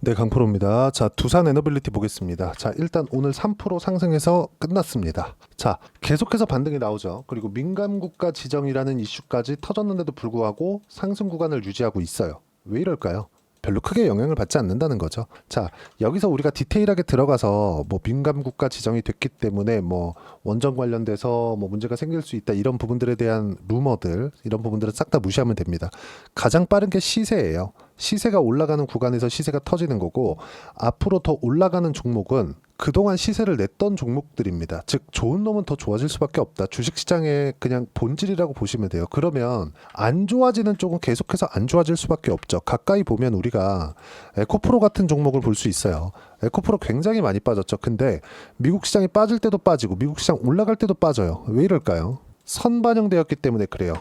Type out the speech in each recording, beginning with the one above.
네, 강프로입니다. 자, 두산 에너빌리티 보겠습니다. 자, 일단 오늘 3% 상승해서 끝났습니다. 자, 계속해서 반등이 나오죠. 그리고 민감국가 지정이라는 이슈까지 터졌는데도 불구하고 상승 구간을 유지하고 있어요. 왜 이럴까요? 별로 크게 영향을 받지 않는다는 거죠. 자, 여기서 우리가 디테일하게 들어가서 뭐 민감국가 지정이 됐기 때문에 뭐 원전 관련돼서 뭐 문제가 생길 수 있다 이런 부분들에 대한 루머들 이런 부분들은 싹 다 무시하면 됩니다. 가장 빠른 게 시세예요. 시세가 올라가는 구간에서 시세가 터지는 거고 앞으로 더 올라가는 종목은 그동안 시세를 냈던 종목들입니다. 즉 좋은 놈은 더 좋아질 수밖에 없다. 주식시장의 그냥 본질이라고 보시면 돼요. 그러면 안 좋아지는 쪽은 계속해서 안 좋아질 수밖에 없죠. 가까이 보면 우리가 에코프로 같은 종목을 볼 수 있어요. 에코프로 굉장히 많이 빠졌죠. 근데 미국 시장이 빠질 때도 빠지고 미국 시장 올라갈 때도 빠져요. 왜 이럴까요? 선반영되었기 때문에 그래요.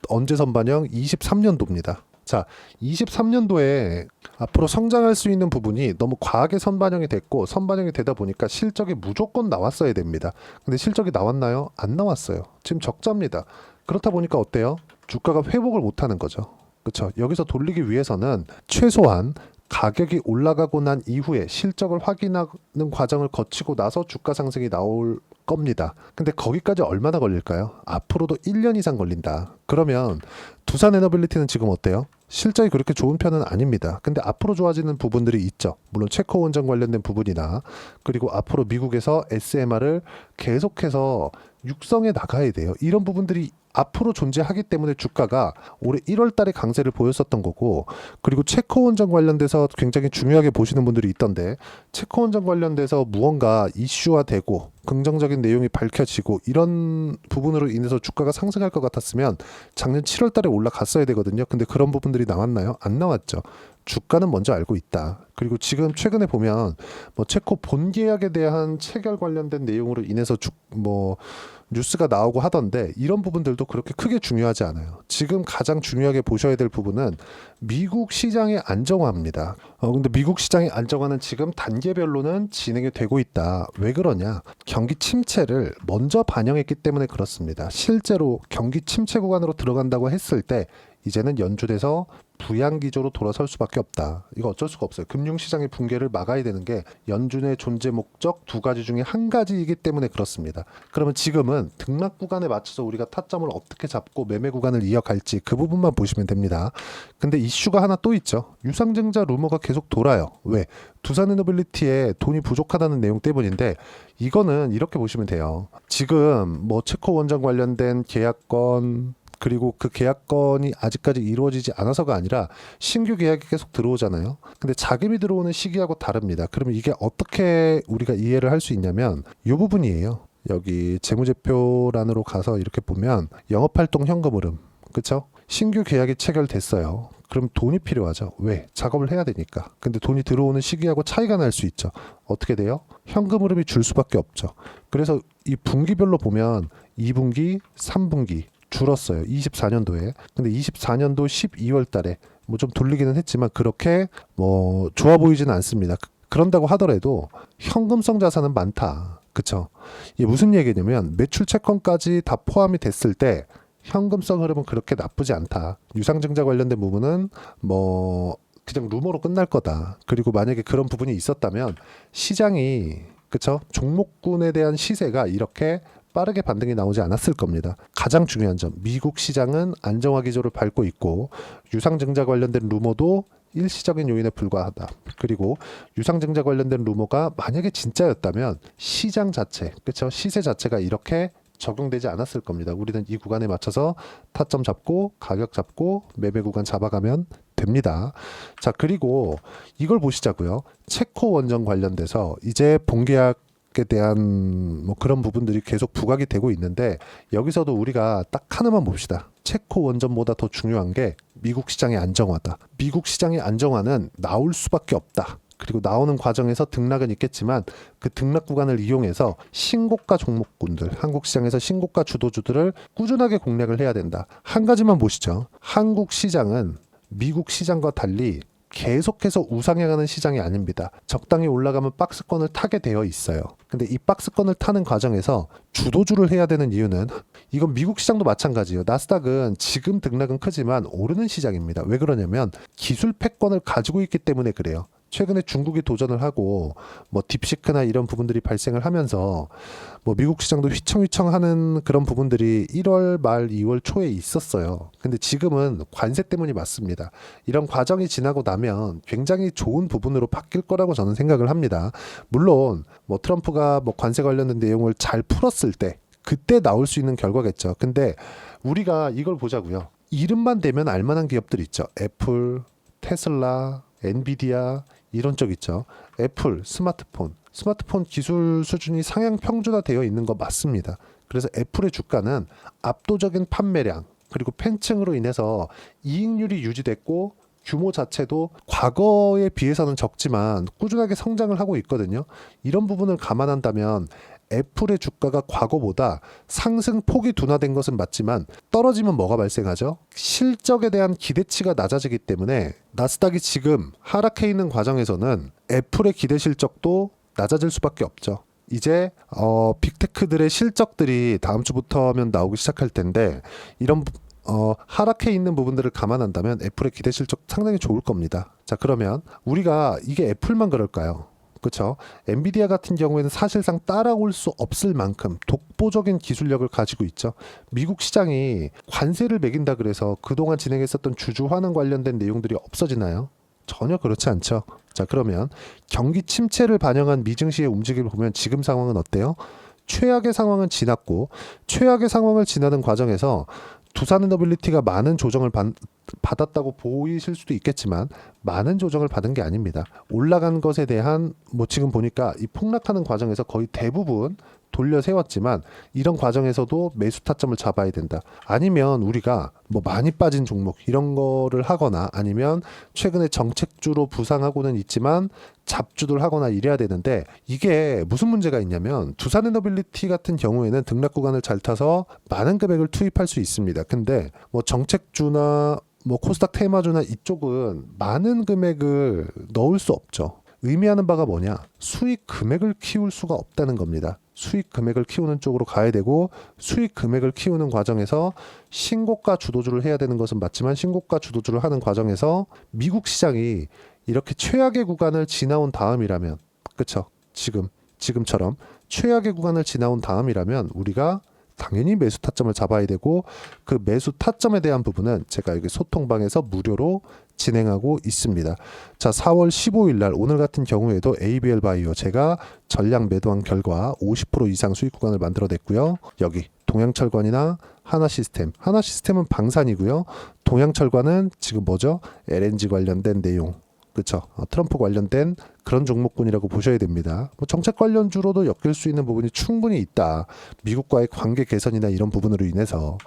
언제 선반영? 23년도입니다. 자, 23년도에 앞으로 성장할 수 있는 부분이 너무 과하게 선반영이 됐고 선반영이 되다 보니까 실적이 무조건 나왔어야 됩니다. 근데 실적이 나왔나요? 안 나왔어요. 지금 적자입니다. 그렇다 보니까 어때요? 주가가 회복을 못 하는 거죠. 그렇죠? 여기서 돌리기 위해서는 최소한 가격이 올라가고 난 이후에 실적을 확인하는 과정을 거치고 나서 주가 상승이 나올 겁니다. 근데 거기까지 얼마나 걸릴까요? 앞으로도 1년 이상 걸린다. 그러면 두산 에너빌리티는 지금 어때요? 실적이 그렇게 좋은 편은 아닙니다. 근데 앞으로 좋아지는 부분들이 있죠. 물론 체코 원전 관련된 부분이나 그리고 앞으로 미국에서 SMR을 계속해서 육성해 나가야 돼요. 이런 부분들이 앞으로 존재하기 때문에 주가가 올해 1월 달에 강세를 보였었던 거고 그리고 체코 원전 관련돼서 굉장히 중요하게 보시는 분들이 있던데 체코 원전 관련돼서 무언가 이슈화되고 긍정적인 내용이 밝혀지고 이런 부분으로 인해서 주가가 상승할 것 같았으면 작년 7월 달에 올라갔어야 되거든요. 근데 그런 부분들이 나왔나요? 안 나왔죠. 주가는 먼저 알고 있다. 그리고 지금 최근에 보면 뭐 체코 본계약에 대한 체결 관련된 내용으로 인해서 뭐 뉴스가 나오고 하던데 이런 부분들도 그렇게 크게 중요하지 않아요. 지금 가장 중요하게 보셔야 될 부분은 미국 시장의 안정화입니다. 근데 미국 시장의 안정화는 지금 단계별로는 진행이 되고 있다. 왜 그러냐? 경기 침체를 먼저 반영했기 때문에 그렇습니다. 실제로 경기 침체 구간으로 들어간다고 했을 때 이제는 연준에서 부양 기조로 돌아설 수밖에 없다. 이거 어쩔 수가 없어요. 금융시장의 붕괴를 막아야 되는 게 연준의 존재 목적 두 가지 중에 한 가지이기 때문에 그렇습니다. 그러면 지금은 등락 구간에 맞춰서 우리가 타점을 어떻게 잡고 매매 구간을 이어갈지 그 부분만 보시면 됩니다. 근데 이슈가 하나 또 있죠. 유상증자 루머가 계속 돌아요. 왜? 두산에너빌리티에 돈이 부족하다는 내용 때문인데 이거는 이렇게 보시면 돼요. 지금 뭐 체코 원전 관련된 계약건 그리고 그 계약건이 아직까지 이루어지지 않아서가 아니라 신규 계약이 계속 들어오잖아요. 근데 자금이 들어오는 시기하고 다릅니다. 그러면 이게 어떻게 우리가 이해를 할 수 있냐면 이 부분이에요. 여기 재무제표란으로 가서 이렇게 보면 영업활동 현금 흐름, 그렇죠? 신규 계약이 체결됐어요. 그럼 돈이 필요하죠. 왜? 작업을 해야 되니까. 근데 돈이 들어오는 시기하고 차이가 날 수 있죠. 어떻게 돼요? 현금 흐름이 줄 수밖에 없죠. 그래서 이 분기별로 보면 2분기, 3분기 줄었어요. 24년도에. 근데 24년도 12월 달에 뭐 좀 돌리기는 했지만 그렇게 뭐 좋아 보이지는 않습니다. 그런다고 하더라도 현금성 자산은 많다. 그쵸? 이게 무슨 얘기냐면 매출 채권까지 다 포함이 됐을 때 현금성 흐름은 그렇게 나쁘지 않다. 유상증자 관련된 부분은 뭐 그냥 루머로 끝날 거다. 그리고 만약에 그런 부분이 있었다면 시장이 그쵸? 종목군에 대한 시세가 이렇게 빠르게 반등이 나오지 않았을 겁니다. 가장 중요한 점, 미국 시장은 안정화 기조를 밟고 있고 유상증자 관련된 루머도 일시적인 요인에 불과하다. 그리고 유상증자 관련된 루머가 만약에 진짜였다면 시장 자체, 그렇죠? 시세 자체가 이렇게 적용되지 않았을 겁니다. 우리는 이 구간에 맞춰서 타점 잡고 가격 잡고 매매 구간 잡아가면 됩니다. 자, 그리고 이걸 보시자고요. 체코 원전 관련돼서 이제 본계약 에 대한 뭐 그런 부분들이 계속 부각이 되고 있는데 여기서도 우리가 딱 하나만 봅시다. 체코 원전보다 더 중요한 게 미국 시장의 안정화다. 미국 시장의 안정화는 나올 수밖에 없다. 그리고 나오는 과정에서 등락은 있겠지만 그 등락 구간을 이용해서 신고가 종목군들, 한국 시장에서 신고가 주도주들을 꾸준하게 공략을 해야 된다. 한 가지만 보시죠. 한국 시장은 미국 시장과 달리 계속해서 우상향하는 시장이 아닙니다. 적당히 올라가면 박스권을 타게 되어 있어요. 근데 이 박스권을 타는 과정에서 주도주를 해야 되는 이유는 이건 미국 시장도 마찬가지예요. 나스닥은 지금 등락은 크지만 오르는 시장입니다. 왜 그러냐면 기술 패권을 가지고 있기 때문에 그래요. 최근에 중국이 도전을 하고 뭐 딥시크나 이런 부분들이 발생을 하면서 뭐 미국 시장도 휘청휘청하는 그런 부분들이 1월 말 2월 초에 있었어요. 근데 지금은 관세 때문이 맞습니다. 이런 과정이 지나고 나면 굉장히 좋은 부분으로 바뀔 거라고 저는 생각을 합니다. 물론 뭐 트럼프가 뭐 관세 관련된 내용을 잘 풀었을 때 그때 나올 수 있는 결과겠죠. 근데 우리가 이걸 보자고요. 이름만 대면 알만한 기업들 있죠. 애플, 테슬라, 엔비디아 이런 쪽 있죠. 애플, 스마트폰 기술 수준이 상향 평준화되어 있는 거 맞습니다. 그래서 애플의 주가는 압도적인 판매량 그리고 팬층으로 인해서 이익률이 유지됐고 규모 자체도 과거에 비해서는 적지만 꾸준하게 성장을 하고 있거든요. 이런 부분을 감안한다면 애플의 주가가 과거보다 상승폭이 둔화된 것은 맞지만 떨어지면 뭐가 발생하죠? 실적에 대한 기대치가 낮아지기 때문에 나스닥이 지금 하락해 있는 과정에서는 애플의 기대 실적도 낮아질 수밖에 없죠. 이제 빅테크들의 실적들이 다음 주부터면 나오기 시작할 텐데 이런 하락해 있는 부분들을 감안한다면 애플의 기대 실적 상당히 좋을 겁니다. 자, 그러면 우리가 이게 애플만 그럴까요? 그렇죠. 엔비디아 같은 경우에는 사실상 따라올 수 없을 만큼 독보적인 기술력을 가지고 있죠. 미국 시장이 관세를 매긴다 그래서 그동안 진행했었던 주주 환원 관련된 내용들이 없어지나요? 전혀 그렇지 않죠. 자, 그러면 경기 침체를 반영한 미증시의 움직임을 보면 지금 상황은 어때요? 최악의 상황은 지났고 최악의 상황을 지나는 과정에서 두산에너빌리티가 많은 조정을 받았다고 보이실 수도 있겠지만 많은 조정을 받은 게 아닙니다. 올라간 것에 대한 뭐 지금 보니까 이 폭락하는 과정에서 거의 대부분 돌려 세웠지만 이런 과정에서도 매수 타점을 잡아야 된다. 아니면 우리가 뭐 많이 빠진 종목 이런 거를 하거나 아니면 최근에 정책주로 부상하고는 있지만 잡주들 하거나 이래야 되는데 이게 무슨 문제가 있냐면 두산에너빌리티 같은 경우에는 등락 구간을 잘 타서 많은 금액을 투입할 수 있습니다. 근데 뭐 정책주나 뭐 코스닥 테마주나 이쪽은 많은 금액을 넣을 수 없죠. 의미하는 바가 뭐냐? 수익 금액을 키울 수가 없다는 겁니다. 수익 금액을 키우는 쪽으로 가야 되고 수익 금액을 키우는 과정에서 신고가 주도주를 해야 되는 것은 맞지만 신고가 주도주를 하는 과정에서 미국 시장이 이렇게 최악의 구간을 지나온 다음이라면 그쵸? 지금처럼 최악의 구간을 지나온 다음이라면 우리가 당연히 매수 타점을 잡아야 되고 그 매수 타점에 대한 부분은 제가 여기 소통방에서 무료로 진행하고 있습니다. 자, 4월 15일 날 오늘 같은 경우에도 ABL 바이오 제가 전량 매도한 결과 50% 이상 수익 구간을 만들어냈고요. 여기 동양철관이나 하나시스템은 방산이고요. 동양철관은 지금 뭐죠? LNG 관련된 내용. 그렇죠. 트럼프 관련된 그런 종목군이라고 보셔야 됩니다. 뭐 정책 관련주로도 엮일 수 있는 부분이 충분히 있다. 미국과의 관계 개선이나 이런 부분으로 인해서.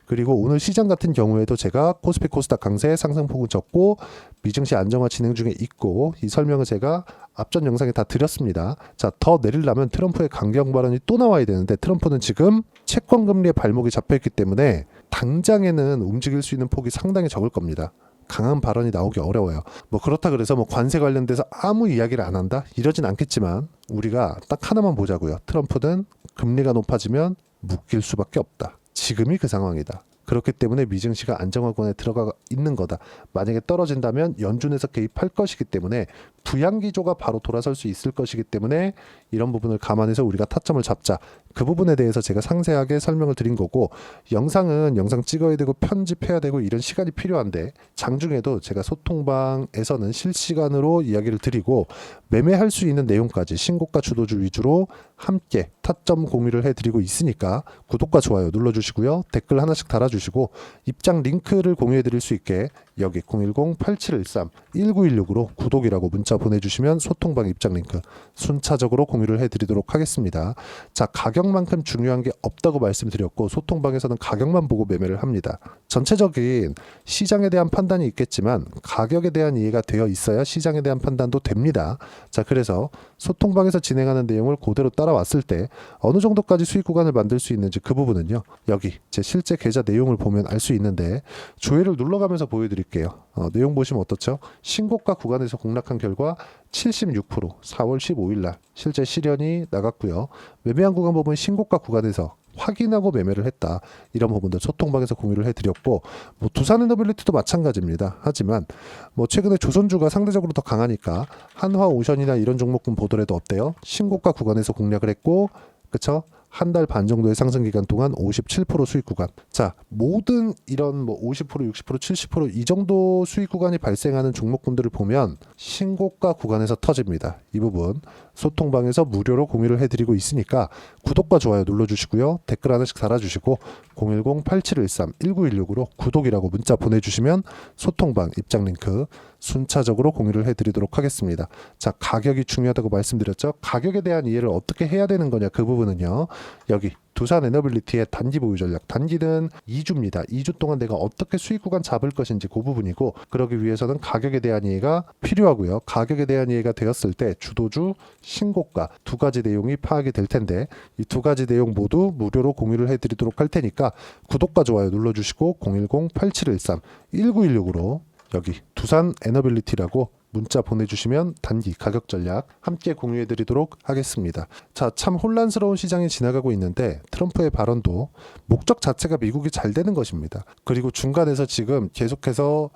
그리고 오늘 시장 같은 경우에도 제가 코스피 코스닥 강세 상승폭은 적고 미증시 안정화 진행 중에 있고 이 설명을 제가 앞전 영상에 다 드렸습니다. 자, 더 내리려면 트럼프의 강경 발언이 또 나와야 되는데 트럼프는 지금 채권 금리에 발목이 잡혀있기 때문에 당장에는 움직일 수 있는 폭이 상당히 적을 겁니다. 강한 발언이 나오기 어려워요. 뭐 그렇다 그래서 뭐 관세 관련돼서 아무 이야기를 안 한다? 이러진 않겠지만 우리가 딱 하나만 보자고요. 트럼프는 금리가 높아지면 묶일 수밖에 없다. 지금이 그 상황이다. 그렇기 때문에 미증시가 안정화권에 들어가 있는 거다. 만약에 떨어진다면 연준에서 개입할 것이기 때문에 부양기조가 바로 돌아설 수 있을 것이기 때문에 이런 부분을 감안해서 우리가 타점을 잡자. 그 부분에 대해서 제가 상세하게 설명을 드린 거고 영상은 영상 찍어야 되고 편집해야 되고 이런 시간이 필요한데 장중에도 제가 소통방에서는 실시간으로 이야기를 드리고 매매할 수 있는 내용까지 신고가 주도주 위주로 함께 타점 공유를 해드리고 있으니까 구독과 좋아요 눌러주시고요. 댓글 하나씩 달아주시고 입장 링크를 공유해드릴 수 있게 여기 010-8713-1916으로 구독이라고 문자 보내주시면 소통방 입장 링크 순차적으로 공유를 해드리도록 하겠습니다. 자, 가격만큼 중요한 게 없다고 말씀드렸고 소통방에서는 가격만 보고 매매를 합니다. 전체적인 시장에 대한 판단이 있겠지만 가격에 대한 이해가 되어 있어야 시장에 대한 판단도 됩니다. 자, 그래서 소통방에서 진행하는 내용을 그대로 따라왔을 때 어느 정도까지 수익 구간을 만들 수 있는지 그 부분은요. 여기 제 실제 계좌 내용을 보면 알 수 있는데 조회를 눌러가면서 보여드릴게요. 내용 보시면 어떻죠? 신고가 구간에서 공략한 결과 76% 4월 15일 날 실제 실현이 나갔고요. 매매한 구간 보면 신고가 구간에서 확인하고 매매를 했다. 이런 부분들 소통방에서 공유를 해드렸고, 뭐 두산에너빌리티도 마찬가지입니다. 하지만 뭐 최근에 조선주가 상대적으로 더 강하니까 한화오션이나 이런 종목군 보더라도 어때요? 신고가 구간에서 공략을 했고, 그쵸? 한 달 반 정도의 상승 기간 동안 57% 수익 구간. 자, 모든 이런 뭐 50%, 60%, 70%이 정도 수익 구간이 발생하는 종목군들을 보면 신고가 구간에서 터집니다. 이 부분 소통방에서 무료로 공유를 해드리고 있으니까 구독과 좋아요 눌러주시고요. 댓글 하나씩 달아주시고 010-8713-1916으로 구독이라고 문자 보내주시면 소통방 입장 링크 순차적으로 공유를 해드리도록 하겠습니다. 자, 가격이 중요하다고 말씀드렸죠. 가격에 대한 이해를 어떻게 해야 되는 거냐, 그 부분은요. 여기 두산에너빌리티의 단기 보유 전략, 단기는 2주입니다. 2주 동안 내가 어떻게 수익 구간 잡을 것인지 그 부분이고, 그러기 위해서는 가격에 대한 이해가 필요하고요. 가격에 대한 이해가 되었을 때 주도주, 신고가 두 가지 내용이 파악이 될 텐데, 이 두 가지 내용 모두 무료로 공유를 해드리도록 할 테니까 구독과 좋아요 눌러주시고 010-8713-1916으로 여기 두산에너빌리티라고 문자 보내주시면 단기 가격 전략 함께 공유해드리도록 하겠습니다. 자, 참 혼란스러운 시장이 지나가고 있는데 트럼프의 발언도 목적 자체가 미국이 잘 되는 것입니다. 그리고 중간에서 지금 계속해서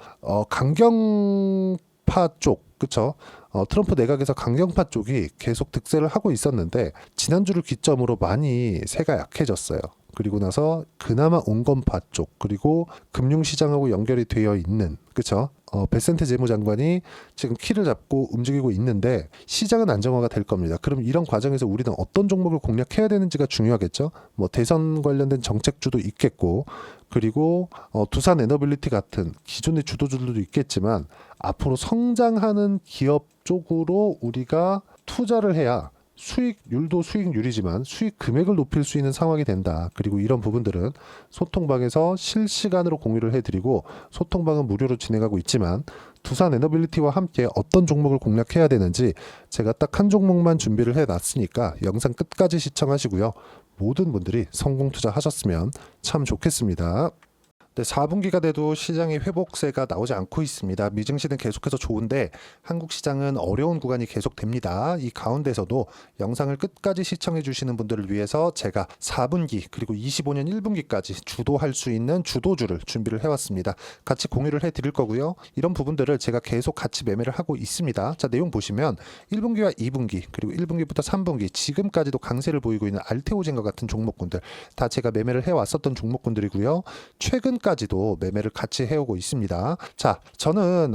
강경파 쪽, 그쵸? 트럼프 내각에서 강경파 쪽이 계속 득세를 하고 있었는데 지난주를 기점으로 많이 세가 약해졌어요. 그리고 나서 그나마 온건파 쪽, 그리고 금융시장하고 연결이 되어 있는, 그쵸? 베센트 재무장관이 지금 키를 잡고 움직이고 있는데 시장은 안정화가 될 겁니다. 그럼 이런 과정에서 우리는 어떤 종목을 공략해야 되는지가 중요하겠죠. 뭐 대선 관련된 정책주도 있겠고, 그리고 두산에너빌리티 같은 기존의 주도주들도 있겠지만 앞으로 성장하는 기업 쪽으로 우리가 투자를 해야 수익률도 수익률이지만 수익 금액을 높일 수 있는 상황이 된다. 그리고 이런 부분들은 소통방에서 실시간으로 공유를 해드리고, 소통방은 무료로 진행하고 있지만 두산에너빌리티와 함께 어떤 종목을 공략해야 되는지 제가 딱 한 종목만 준비를 해놨으니까 영상 끝까지 시청하시고요. 모든 분들이 성공 투자하셨으면 참 좋겠습니다. 네, 4분기가 돼도 시장의 회복세가 나오지 않고 있습니다. 미증시는 계속해서 좋은데 한국 시장은 어려운 구간이 계속됩니다. 이 가운데서도 영상을 끝까지 시청해 주시는 분들을 위해서 제가 4분기 그리고 25년 1분기까지 주도할 수 있는 주도주를 준비를 해왔습니다. 같이 공유를 해드릴 거고요. 이런 부분들을 제가 계속 같이 매매를 하고 있습니다. 자, 내용 보시면 1분기와 2분기 그리고 1분기부터 3분기 지금까지도 강세를 보이고 있는 알테오젠과 같은 종목군들 다 제가 매매를 해왔었던 종목군들이고요. 최근까지도 매매를 같이 해오고 있습니다. 자, 저는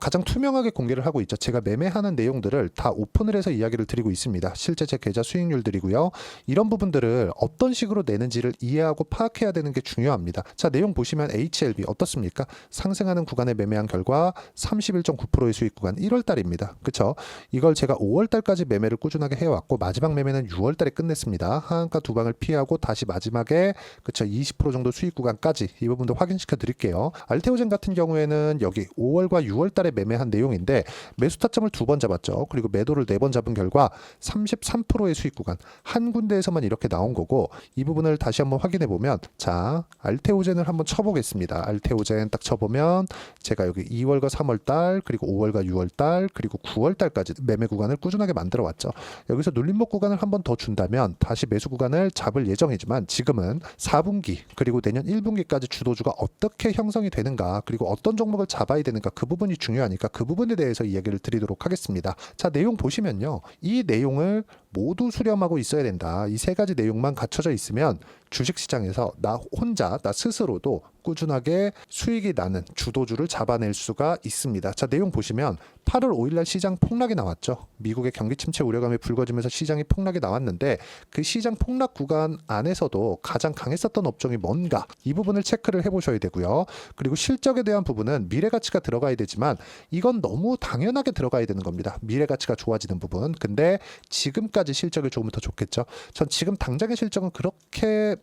가장 투명하게 공개를 하고 있죠. 제가 매매하는 내용들을 다 오픈을 해서 이야기를 드리고 있습니다. 실제 제 계좌 수익률들이고요. 이런 부분들을 어떤 식으로 내는지를 이해하고 파악해야 되는 게 중요합니다. 자, 내용 보시면 HLB 어떻습니까? 상승하는 구간에 매매한 결과 31.9%의 수익 구간 1월달입니다. 그쵸? 이걸 제가 5월달까지 매매를 꾸준하게 해왔고 마지막 매매는 6월달에 끝냈습니다. 하한가 두 방을 피하고 다시 마지막에 그쵸 20% 정도 수익 구간까지 이 부분도 확인시켜 드릴게요. 알테오젠 같은 경우에는 여기 5월과 6월달에 매매한 내용인데 매수 타점을 2번 잡았죠. 그리고 매도를 4번 잡은 결과 33%의 수익 구간 한 군데에서만 이렇게 나온 거고, 이 부분을 다시 한번 확인해 보면 자, 알테오젠을 한번 쳐보겠습니다. 알테오젠 딱 쳐보면 제가 여기 2월과 3월달 그리고 5월과 6월달 그리고 9월달까지 매매 구간을 꾸준하게 만들어 왔죠. 여기서 눌림목 구간을 한번 더 준다면 다시 매수 구간을 잡을 예정이지만 지금은 4분기 그리고 내년 1분기까지 주도주가 어떻게 형성이 되는가, 그리고 어떤 종목을 잡아야 되는가, 그 부분이 중요하니까 그 부분에 대해서 이야기를 드리도록 하겠습니다. 자, 내용 보시면요. 이 내용을 모두 수렴하고 있어야 된다. 이 세 가지 내용만 갖춰져 있으면 주식시장에서 나 혼자, 나 스스로도 꾸준하게 수익이 나는 주도주를 잡아낼 수가 있습니다. 자, 내용 보시면 8월 5일날 시장 폭락이 나왔죠. 미국의 경기 침체 우려감이 불거지면서 시장이 폭락이 나왔는데 그 시장 폭락 구간 안에서도 가장 강했었던 업종이 뭔가, 이 부분을 체크를 해보셔야 되고요. 그리고 실적에 대한 부분은 미래가치가 들어가야 되지만 이건 너무 당연하게 들어가야 되는 겁니다. 미래가치가 좋아지는 부분. 근데 지금까지 실적이 조금 더 좋겠죠. 전 지금 당장의 실적은 그렇게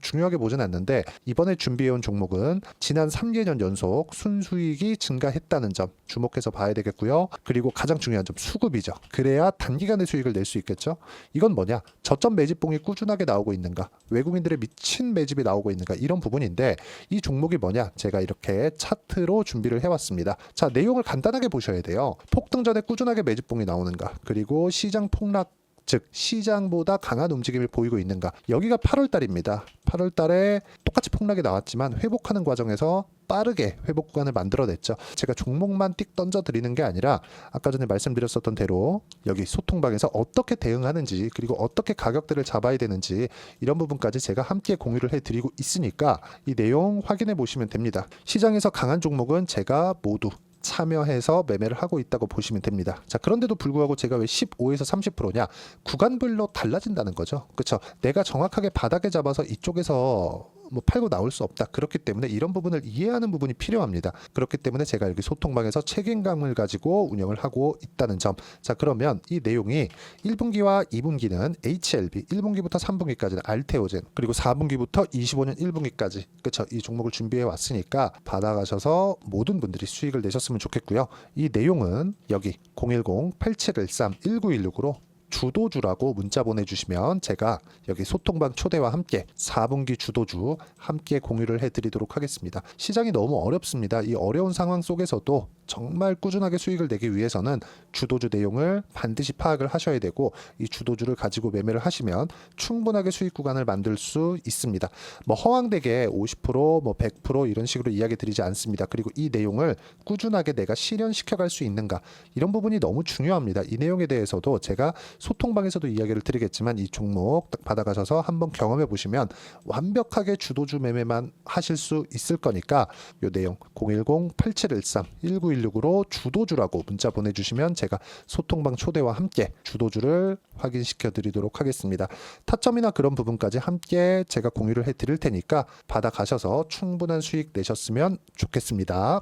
중요하게 보진 않는데 이번에 준비해온 종목은 지난 3개년 연속 순수익이 증가했다는 점 주목해서 봐야 되겠고요. 그리고 가장 중요한 점 수급이죠. 그래야 단기간에 수익을 낼 수 있겠죠. 이건 뭐냐? 저점 매집봉이 꾸준하게 나오고 있는가? 외국인들의 미친 매집이 나오고 있는가? 이런 부분인데 이 종목이 뭐냐? 제가 이렇게 차트로 준비를 해왔습니다. 자, 내용을 간단하게 보셔야 돼요. 폭등 전에 꾸준하게 매집봉이 나오는가? 그리고 시장 폭락 즉 시장보다 강한 움직임을 보이고 있는가. 여기가 8월 달입니다. 8월 달에 똑같이 폭락이 나왔지만 회복하는 과정에서 빠르게 회복 구간을 만들어냈죠. 제가 종목만 띡 던져 드리는 게 아니라 아까 전에 말씀드렸었던 대로 여기 소통방에서 어떻게 대응하는지 그리고 어떻게 가격대를 잡아야 되는지 이런 부분까지 제가 함께 공유를 해드리고 있으니까 이 내용 확인해 보시면 됩니다. 시장에서 강한 종목은 제가 모두 참여해서 매매를 하고 있다고 보시면 됩니다. 자, 그런데도 불구하고 제가 왜 15에서 30%냐? 구간별로 달라진다는 거죠. 그렇죠? 내가 정확하게 바닥에 잡아서 이쪽에서 뭐 팔고 나올 수 없다. 그렇기 때문에 이런 부분을 이해하는 부분이 필요합니다. 그렇기 때문에 제가 여기 소통방에서 책임감을 가지고 운영을 하고 있다는 점. 자, 그러면 이 내용이 1분기와 2분기는 HLB, 1분기부터 3분기까지는 알테오젠, 그리고 4분기부터 25년 1분기까지 그렇죠? 이 종목을 준비해 왔으니까 받아가셔서 모든 분들이 수익을 내셨으면 좋겠고요. 이 내용은 여기 010-8713-1916으로 주도주라고 문자 보내주시면 제가 여기 소통방 초대와 함께 4분기 주도주 함께 공유를 해드리도록 하겠습니다. 시장이 너무 어렵습니다. 이 어려운 상황 속에서도 정말 꾸준하게 수익을 내기 위해서는 주도주 내용을 반드시 파악을 하셔야 되고 이 주도주를 가지고 매매를 하시면 충분하게 수익 구간을 만들 수 있습니다. 뭐 허황되게 50%, 뭐 100% 이런 식으로 이야기 드리지 않습니다. 그리고 이 내용을 꾸준하게 내가 실현시켜 갈 수 있는가 이런 부분이 너무 중요합니다. 이 내용에 대해서도 제가 소통방에서도 이야기를 드리겠지만 이 종목 딱 받아가셔서 한번 경험해 보시면 완벽하게 주도주 매매만 하실 수 있을 거니까 이 내용 010-8713-1916으로 주도주라고 문자 보내주시면 제가 소통방 초대와 함께 주도주를 확인시켜 드리도록 하겠습니다. 타점이나 그런 부분까지 함께 제가 공유를 해 드릴 테니까 받아가셔서 충분한 수익 내셨으면 좋겠습니다.